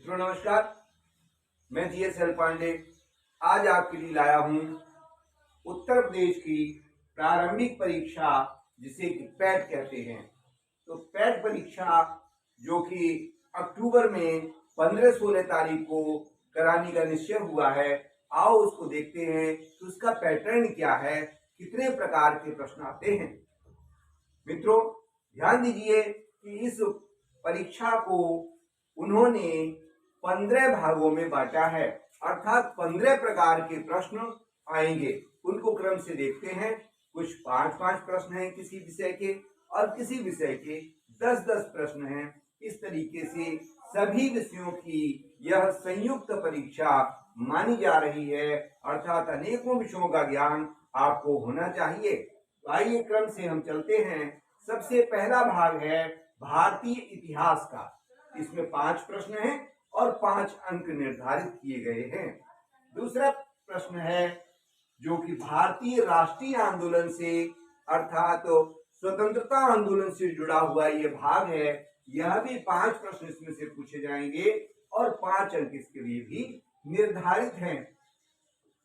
मित्रों नमस्कार, मैं जीएसएल पांडे आज आपके लिए लाया हूं उत्तर प्रदेश की प्रारंभिक परीक्षा जिसे कि पैट कहते हैं। तो पैट परीक्षा जो कि अक्टूबर में 15-16 तारीख को कराने का निश्चय हुआ है, आओ उसको देखते हैं कि उसका पैटर्न क्या है, कितने प्रकार के प्रश्न आते हैं। मित्रों ध्यान दीजिए कि इस परीक्षा को उन्होंने 15 भागों में बांटा है, अर्थात 15 प्रकार के प्रश्न आएंगे। उनको क्रम से देखते हैं। कुछ 5-5 प्रश्न हैं किसी विषय के और किसी विषय के 10-10 प्रश्न हैं। इस तरीके से सभी विषयों की यह संयुक्त परीक्षा मानी जा रही है, अर्थात अनेकों विषयों का ज्ञान आपको होना चाहिए। तो आइए क्रम से हम चलते हैं। सबसे पहला भाग है भारतीय इतिहास का। इसमें 5 प्रश्न हैं और 5 अंक निर्धारित किए गए हैं। दूसरा प्रश्न है जो कि भारतीय राष्ट्रीय आंदोलन से अर्थात स्वतंत्रता आंदोलन से जुड़ा हुआ ये भाग है। यह भी 5 प्रश्न इसमें से पूछे जाएंगे और 5 अंक इसके लिए भी निर्धारित हैं।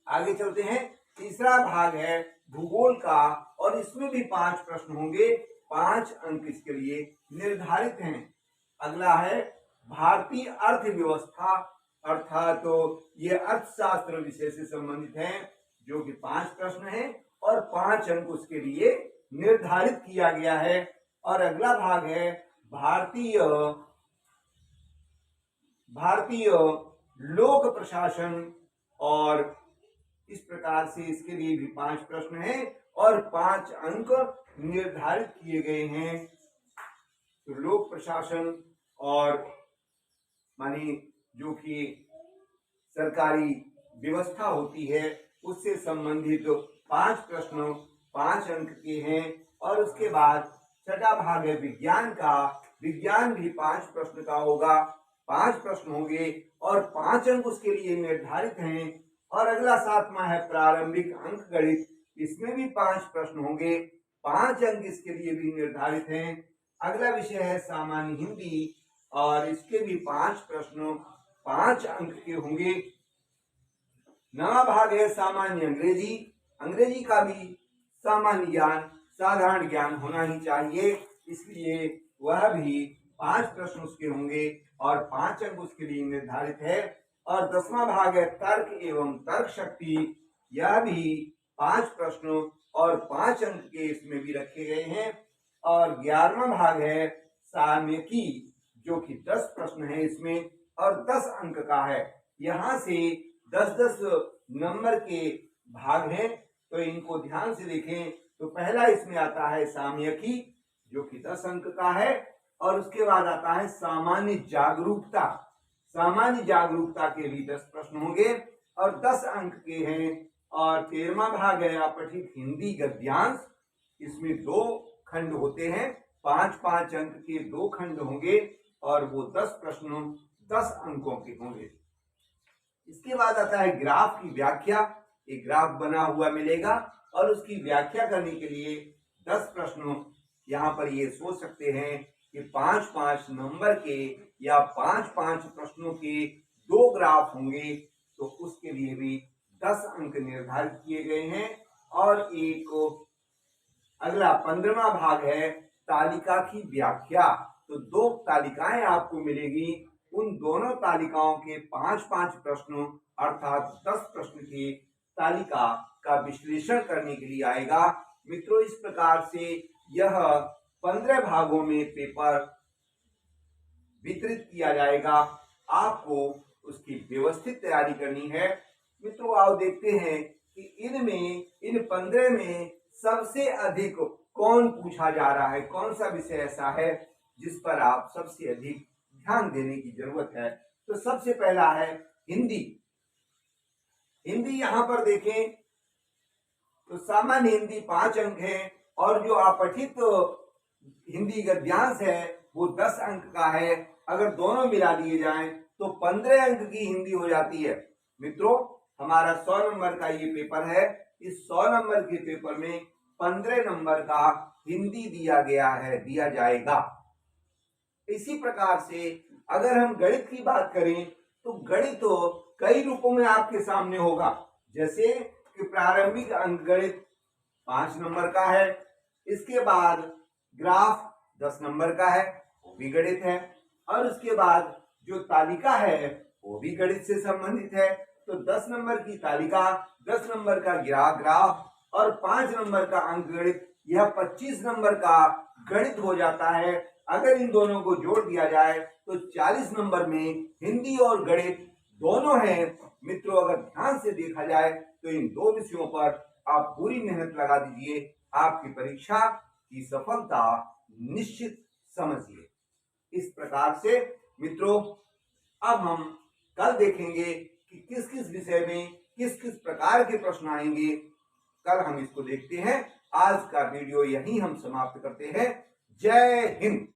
आगे चलते हैं। तीसरा भाग है भूगोल का और इसमें भी 5 प्रश्न होंगे, 5 अंक इसके लिए निर्धारित हैं। अगला है भारतीय अर्थव्यवस्था, अर्थात तो ये अर्थशास्त्र विषय से संबंधित है, जो कि 5 प्रश्न हैं और 5 अंक उसके लिए निर्धारित किया गया है। और अगला भाग है भारतीय लोक प्रशासन और इस प्रकार से इसके लिए भी 5 प्रश्न हैं और 5 अंक निर्धारित किए गए हैं। तो लोक प्रशासन और मानी जो कि सरकारी व्यवस्था होती है उससे संबंधित 5 प्रश्न 5 अंक के हैं। और उसके बाद छठा भाग है विज्ञान का। विज्ञान भी 5 प्रश्न का होगा, 5 प्रश्न होंगे और 5 अंक उसके लिए निर्धारित हैं। और अगला 7वां है प्रारंभिक अंक गणित। इसमें भी 5 प्रश्न होंगे, 5 अंक इसके लिए भी निर्धारित हैं। अगला विषय है सामान्य हिंदी और इसके भी 5 प्रश्न 5 अंक के होंगे। नवा भाग है सामान्य अंग्रेजी। अंग्रेजी का भी सामान्य ज्ञान, साधारण ज्ञान होना ही चाहिए, इसलिए वह भी 5 प्रश्न उसके होंगे और 5 अंक उसके लिए निर्धारित है। और 10वां भाग है तर्क एवं तर्क शक्ति। यह भी 5 प्रश्न और 5 अंक के इसमें भी रखे गए हैं। और 11वां भाग है सामयिकी, जो कि 10 प्रश्न है इसमें और 10 अंक का है। यहाँ से 10-10 नंबर के भाग हैं, तो इनको ध्यान से देखें। तो पहला इसमें आता है सामयिकी, जो कि 10 अंक का है। और उसके बाद आता है सामान्य जागरूकता। सामान्य जागरूकता के भी 10 प्रश्न होंगे और 10 अंक के हैं। और 13वां भाग है अपठित हिंदी गद्यांश। इसमें 2 खंड होते हैं, 5-5 अंक के 2 खंड होंगे और वो 10 प्रश्न 10 अंकों के होंगे। इसके बाद आता है ग्राफ की व्याख्या। एक ग्राफ बना हुआ मिलेगा और उसकी व्याख्या करने के लिए 10 प्रश्न यहाँ पर ये सोच सकते हैं कि 5-5 नंबर के या 5-5 प्रश्नों के 2 ग्राफ होंगे, तो उसके लिए भी 10 अंक निर्धारित किए गए हैं। और एक अगला 15वां भाग है तालिका की व्याख्या। तो 2 तालिकाएं आपको मिलेगी, उन दोनों तालिकाओं के 5-5 प्रश्न अर्थात 10 प्रश्न की तालिका का विश्लेषण करने के लिए आएगा। मित्रों इस प्रकार से यह 15 भागों में पेपर वितरित किया जाएगा। आपको उसकी व्यवस्थित तैयारी करनी है। मित्रों आओ देखते हैं कि इन 15 में सबसे अधिक कौन पूछा जा रहा है, कौन सा विषय ऐसा है जिस पर आप सबसे अधिक ध्यान देने की जरूरत है। तो सबसे पहला है हिंदी। हिंदी यहाँ पर देखें तो सामान्य हिंदी 5 अंक है और जो अपठित हिंदी गद्यांश है वो 10 अंक का है। अगर दोनों मिला दिए जाएं तो 15 अंक की हिंदी हो जाती है। मित्रों हमारा 100 नंबर का ये पेपर है। इस 100 नंबर के पेपर में 15 नंबर का हिंदी दिया गया है, दिया जाएगा। इसी प्रकार से अगर हम गणित की बात करें तो गणित तो कई रूपों में आपके सामने होगा, जैसे कि प्रारंभिक अंकगणित 5 नंबर का है, इसके बाद ग्राफ 10 नंबर का है, वो भी गणित है, और उसके बाद जो तालिका है वो भी गणित से संबंधित है। तो 10 नंबर की तालिका, 10 नंबर का ग्राफ और 5 नंबर का अंकगणित, यह 25 नंबर का गणित हो जाता है। अगर इन दोनों को जोड़ दिया जाए तो 40 नंबर में हिंदी और गणित दोनों हैं। मित्रों, अगर ध्यान से देखा जाए तो इन दो विषयों पर आप पूरी मेहनत लगा दीजिए, आपकी परीक्षा की सफलता निश्चित समझिए। इस प्रकार से मित्रों, अब हम कल देखेंगे कि किस किस विषय में किस किस प्रकार के प्रश्न आएंगे। कल हम इसको देखते हैं। आज का वीडियो यहीं हम समाप्त करते हैं। जय हिंद।